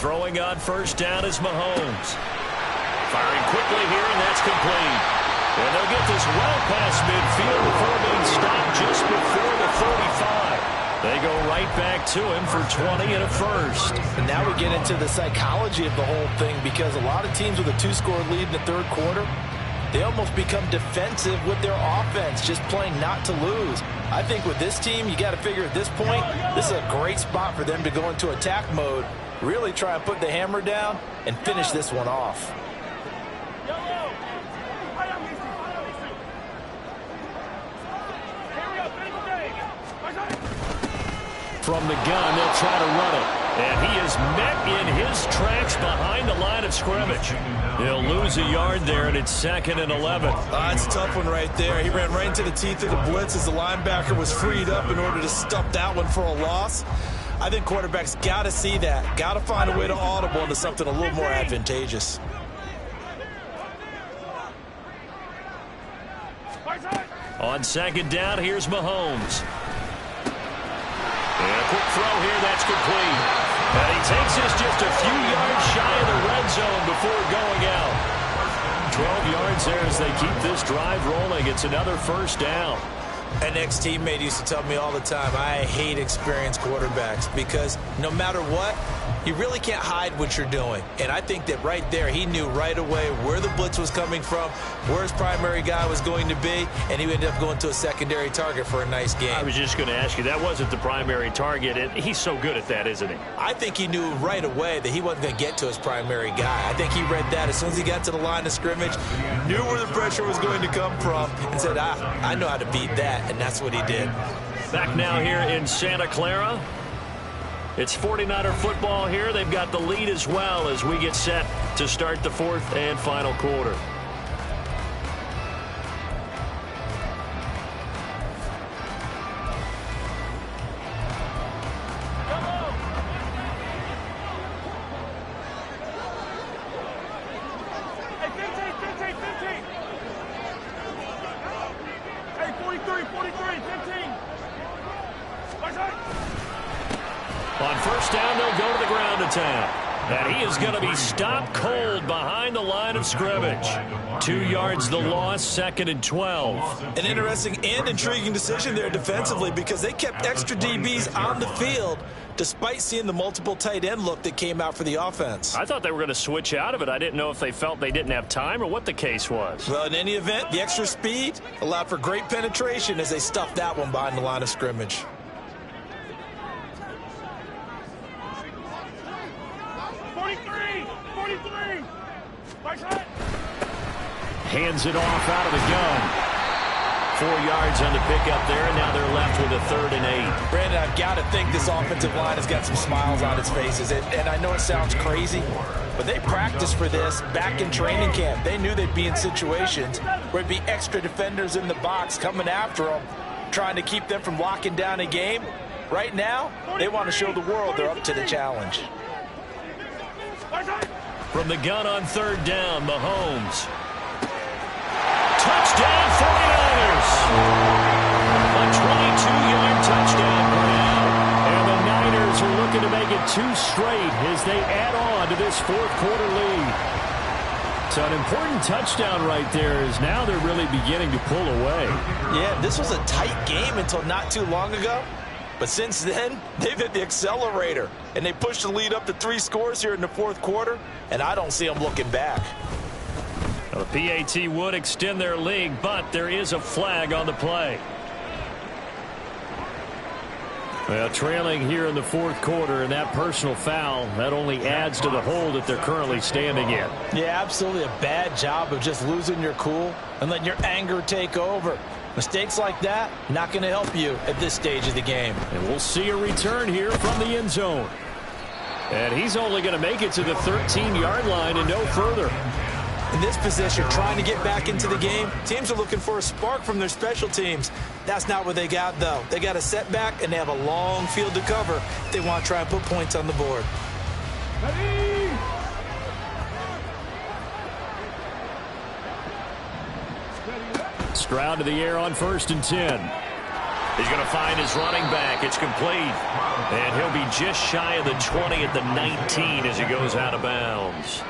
[SPEAKER 2] Throwing on first down is Mahomes. Firing quickly here, and that's complete. And they'll get this well past midfield before being stopped just before the 35. They go right back to him for 20 and a first.
[SPEAKER 5] And now we get into the psychology of the whole thing because a lot of teams with a 2-score lead in the third quarter, they almost become defensive with their offense, just playing not to lose. I think with this team, you got to figure at this point, this is a great spot for them to go into attack mode, really try and put the hammer down and finish this one off.
[SPEAKER 2] From the gun, they'll try to run it. And he is met in his tracks behind the line of scrimmage. He'll lose a yard there, and it's 2nd and 11.
[SPEAKER 5] It's a tough one right there. He ran right into the teeth of the blitz as the linebacker was freed up in order to stop that one for a loss. I think quarterbacks got to see that. Got to find a way to audible into something a little more advantageous.
[SPEAKER 2] On second down, here's Mahomes. And a quick throw here, that's complete. And he takes this just a few yards shy of the red zone before going out. 12 yards there as they keep this drive rolling. It's another first down.
[SPEAKER 5] An ex-teammate used to tell me all the time, I hate experienced quarterbacks because no matter what, you really can't hide what you're doing. And I think that right there, he knew right away where the blitz was coming from, where his primary guy was going to be, and he ended up going to a secondary target for a nice game.
[SPEAKER 2] I was just going to ask you, that wasn't the primary target, and he's so good at that, isn't he?
[SPEAKER 5] I think he knew right away that he wasn't going to get to his primary guy. I think he read that as soon as he got to the line of scrimmage, knew where the pressure was going to come from, and said, I know how to beat that, and that's what he did.
[SPEAKER 2] Back now here in Santa Clara. It's 49er football here. They've got the lead as well as we get set to start the fourth and final quarter. On first down, they'll go to the ground attack. And he is going to be stopped cold behind the line of scrimmage. 2 yards the loss, 2nd and 12.
[SPEAKER 5] An interesting and intriguing decision there defensively because they kept extra DBs on the field despite seeing the multiple tight end look that came out for the offense.
[SPEAKER 2] I thought they were going to switch out of it. I didn't know if they felt they didn't have time or what the case was.
[SPEAKER 5] Well, in any event, the extra speed allowed for great penetration as they stuffed that one behind the line of scrimmage.
[SPEAKER 2] Hands it off out of the gun. 4 yards on the pickup there, and now they're left with a 3rd and 8.
[SPEAKER 5] Brandon, I've got to think this offensive line has got some smiles on its faces. And I know it sounds crazy, but they practiced for this back in training camp. They knew they'd be in situations where it'd be extra defenders in the box coming after them, trying to keep them from locking down a game. Right now, they want to show the world they're up to the challenge.
[SPEAKER 2] From the gun on 3rd down, Mahomes. Touchdown, 49ers! A 22-yard touchdown for now. And the Niners are looking to make it 2 straight as they add on to this fourth quarter lead. So an important touchdown right there is now they're really beginning to pull away.
[SPEAKER 5] Yeah, this was a tight game until not too long ago. But since then, they've hit the accelerator. And they pushed the lead up to 3 scores here in the fourth quarter. And I don't see them looking back.
[SPEAKER 2] Well, the PAT would extend their lead, but there is a flag on the play. Well, trailing here in the fourth quarter, and that personal foul, that only adds to the hole that they're currently standing in.
[SPEAKER 5] Yeah, absolutely a bad job of just losing your cool and letting your anger take over. Mistakes like that, not going to help you at this stage of the game.
[SPEAKER 2] And we'll see a return here from the end zone. And he's only going to make it to the 13-yard line and no further.
[SPEAKER 5] In this position, trying to get back into the game, teams are looking for a spark from their special teams. That's not what they got, though. They got a setback, and they have a long field to cover if they want to try and put points on the board.
[SPEAKER 2] Stroud to the air on 1st and 10. He's going to find his running back. It's complete. And he'll be just shy of the 20 at the 19 as he goes out of bounds.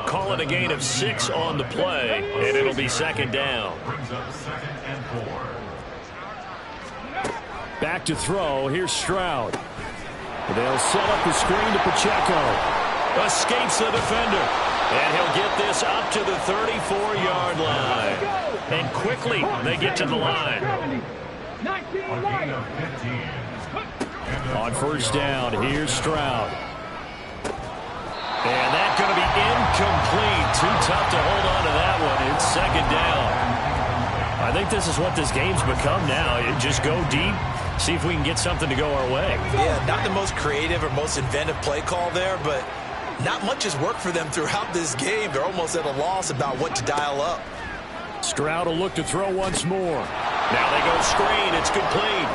[SPEAKER 2] Call it a gain of 6 on the play, and it'll be 2nd down. Back to throw. Here's Stroud. They'll set up the screen to Pacheco. Escapes the defender. And he'll get this up to the 34-yard line. And quickly, they get to the line. On 1st down, here's Stroud. And that's going to be incomplete. Too tough to hold on to that one. It's 2nd down. I think this is what this game's become now. You just go deep, see if we can get something to go our way.
[SPEAKER 5] Yeah, not the most creative or most inventive play call there, but not much has worked for them throughout this game. They're almost at a loss about what to dial up.
[SPEAKER 2] Stroud will look to throw once more. Now they go screen. It's complete.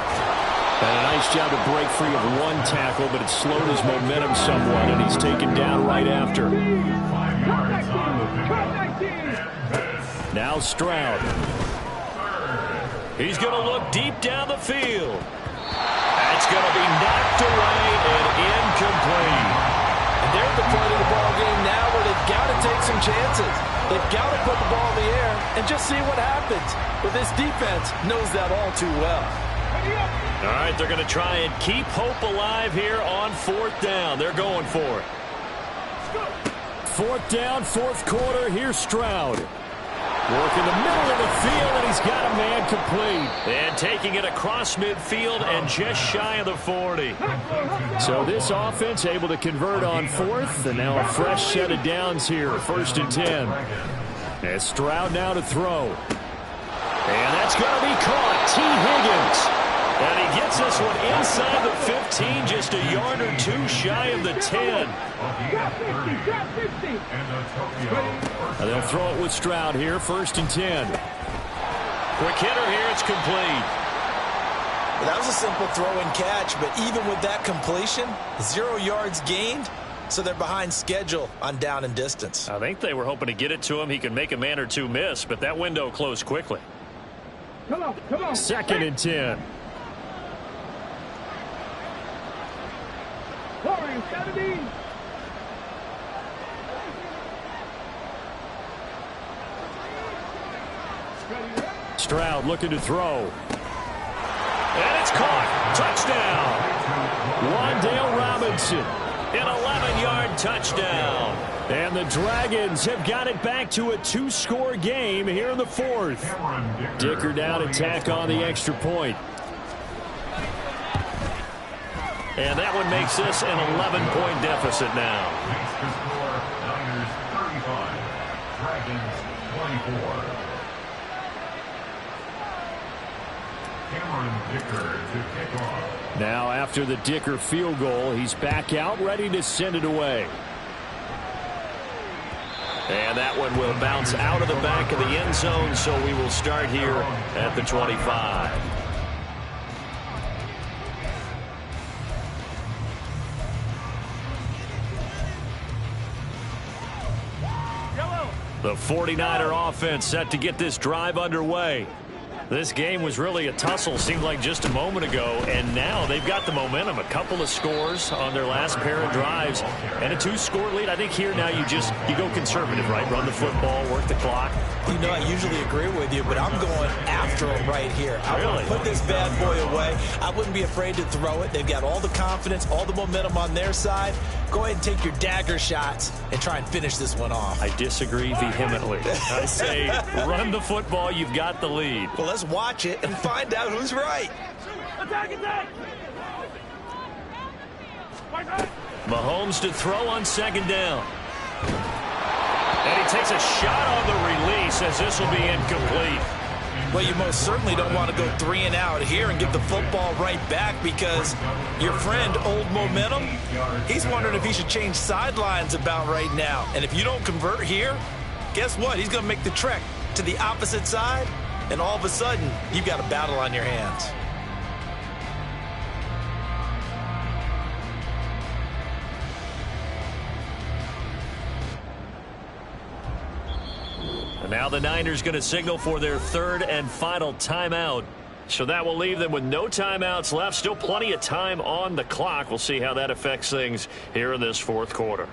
[SPEAKER 2] And a nice job to break free of one tackle, but it slowed his momentum somewhat, and he's taken down right after. Now Stroud. He's going to look deep down the field. That's going to be knocked away and incomplete.
[SPEAKER 5] And they're at the point of the ball game now where they've got to take some chances. They've got to put the ball in the air and just see what happens. But this defense knows that all too well.
[SPEAKER 2] All right, they're going to try and keep hope alive here on 4th down. They're going for it. 4th down, 4th quarter. Here's Stroud. Work in the middle of the field, and he's got a man complete. And taking it across midfield and just shy of the 40. So this offense able to convert on 4th, and now a fresh set of downs here, 1st and 10. And Stroud now to throw. And that's going to be caught. T. Higgins. And he gets this one inside the 15, just a yard or two shy of the 10. And they'll throw it with Stroud here, 1st and 10. Quick hitter here, it's complete.
[SPEAKER 5] Well, that was a simple throw and catch, but even with that completion, 0 yards gained, so they're behind schedule on down and distance.
[SPEAKER 2] I think they were hoping to get it to him. He could make a man or two miss, but that window closed quickly.
[SPEAKER 3] Come on.
[SPEAKER 2] 2nd and 10.
[SPEAKER 3] Warriors 17.
[SPEAKER 2] Stroud looking to throw. And it's caught. Touchdown. Wan'Dale Robinson. An 11-yard touchdown. And the Dragons have got it back to a 2-score game here in the 4th. Dicker down to tack on the extra point. And that one makes this an 11-point deficit now. Now after the Dicker field goal, he's back out, ready to send it away. And that one will bounce out of the back of the end zone, so we will start here at the 25. The 49er offense set to get this drive underway. This game was really a tussle, seemed like just a moment ago, and now they've got the momentum. A couple of scores on their last pair of drives, and a 2-score lead. I think here now you go conservative, right? Run the football, work the clock.
[SPEAKER 5] You know, I usually agree with you, but I'm going after it right here. I
[SPEAKER 2] Really?
[SPEAKER 5] want to put this bad boy away. I wouldn't be afraid to throw it. They've got all the confidence, all the momentum on their side. Go ahead and take your dagger shots and try and finish this one off.
[SPEAKER 2] I disagree vehemently. I say run the football. You've got the lead.
[SPEAKER 5] Well, let's watch it and find out who's right.
[SPEAKER 3] Attack!
[SPEAKER 2] Mahomes to throw on second down. And he takes a shot on the release as this will be incomplete.
[SPEAKER 5] Well, you most certainly don't want to go 3 and out here and give the football right back because your friend, Old Momentum, he's wondering if he should change sidelines about right now. And if you don't convert here, guess what? He's going to make the trek to the opposite side, and all of a sudden, you've got a battle on your hands.
[SPEAKER 2] And now the Niners going to signal for their third and final timeout. So that will leave them with no timeouts left. Still plenty of time on the clock. We'll see how that affects things here in this fourth quarter.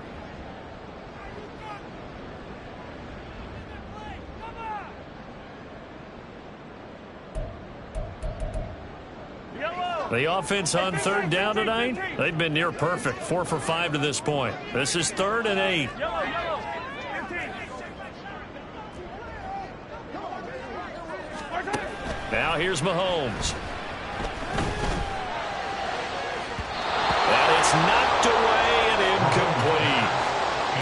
[SPEAKER 2] The offense on third down tonight, they've been near perfect. 4 for 5 to this point. This is 3rd and 8. Now here's Mahomes. And it's knocked away and incomplete.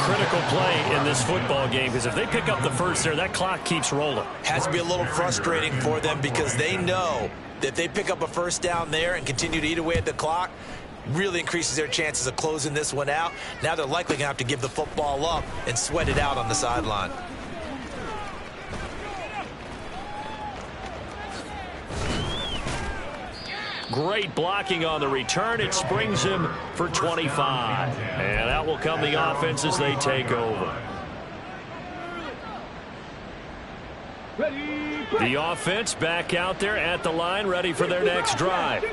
[SPEAKER 2] Critical play in this football game because if they pick up the first there, that clock keeps rolling.
[SPEAKER 5] Has to be a little frustrating for them because they know that if they pick up a first down there and continue to eat away at the clock, really increases their chances of closing this one out. Now they're likely going to have to give the football up and sweat it out on the sideline.
[SPEAKER 2] Great blocking on the return. It springs him for 25. And out will come the offense as they take over. The offense back out there at the line, ready for their next drive.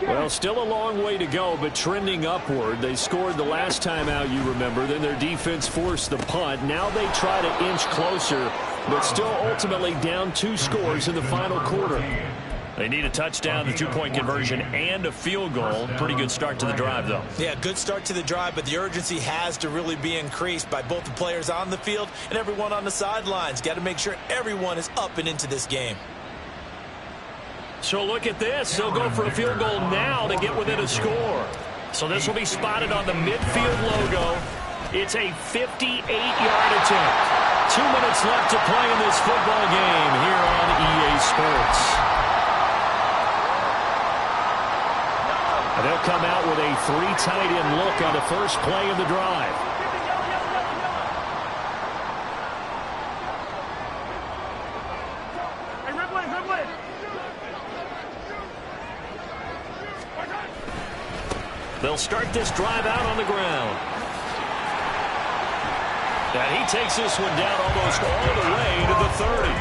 [SPEAKER 2] Well, still a long way to go, but trending upward. They scored the last time out, you remember. Then their defense forced the punt. Now they try to inch closer, but still ultimately down 2 scores in the final quarter. They need a touchdown, the 2-point conversion, and a field goal. Pretty good start to the drive, though.
[SPEAKER 5] Yeah, good start to the drive, but the urgency has to really be increased by both the players on the field and everyone on the sidelines. Got to make sure everyone is up and into this game.
[SPEAKER 2] So look at this. They'll go for a field goal now to get within a score. So this will be spotted on the midfield logo. It's a 58-yard attempt. 2 minutes left to play in this football game here on EA Sports. They'll come out with a 3 tight end look on the first play of the drive. They'll start this drive out on the ground. And he takes this one down almost all the way to the 30.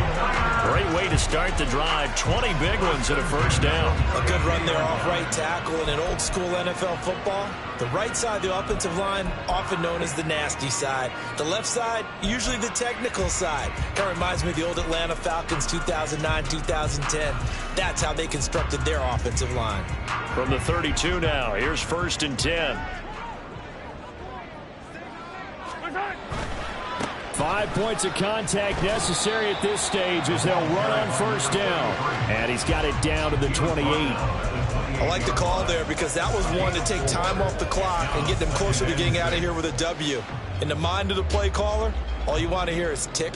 [SPEAKER 2] Great way to start the drive. 20 big ones and a first down.
[SPEAKER 5] A good run there off right tackle in an old school NFL football. The right side of the offensive line, often known as the nasty side. The left side, usually the technical side. Kind of reminds me of the old Atlanta Falcons 2009-2010. That's how they constructed their offensive line.
[SPEAKER 2] From the 32 now, here's 1st and 10. 5 points of contact necessary at this stage as they'll run on first down. And he's got it down to the 28.
[SPEAKER 5] I like the call there because that was one to take time off the clock and get them closer to getting out of here with a W. In the mind of the play caller, all you want to hear is tick,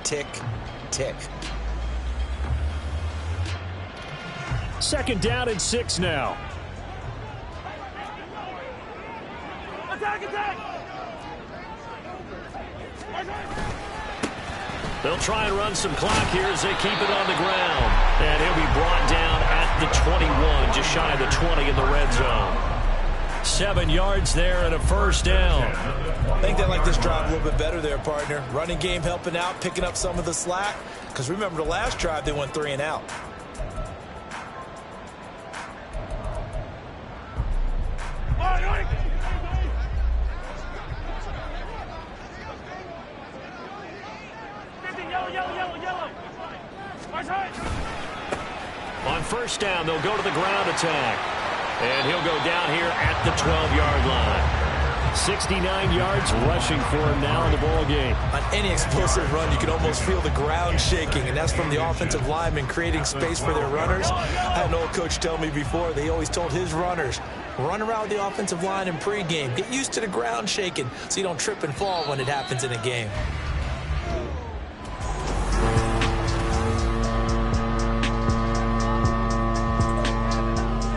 [SPEAKER 5] tick, tick.
[SPEAKER 2] 2nd down and 6 now.
[SPEAKER 3] Attack, attack!
[SPEAKER 2] They'll try and run some clock here as they keep it on the ground. And he'll be brought down at the 21, just shy of the 20 in the red zone. 7 yards there and a first down.
[SPEAKER 5] I think they like this drive a little bit better there, partner. Running game helping out, picking up some of the slack. Because remember the last drive, they went 3 and out.
[SPEAKER 2] On first down, they'll go to the ground attack. And he'll go down here at the 12-yard line. 69 yards rushing for him now in the ball game.
[SPEAKER 5] On any explosive run, you can almost feel the ground shaking, and that's from the offensive linemen creating space for their runners. I had an old coach tell me before, they always told his runners,
[SPEAKER 4] Run around the offensive line in pregame. Get used to the ground shaking so you don't trip and fall when it happens in a game.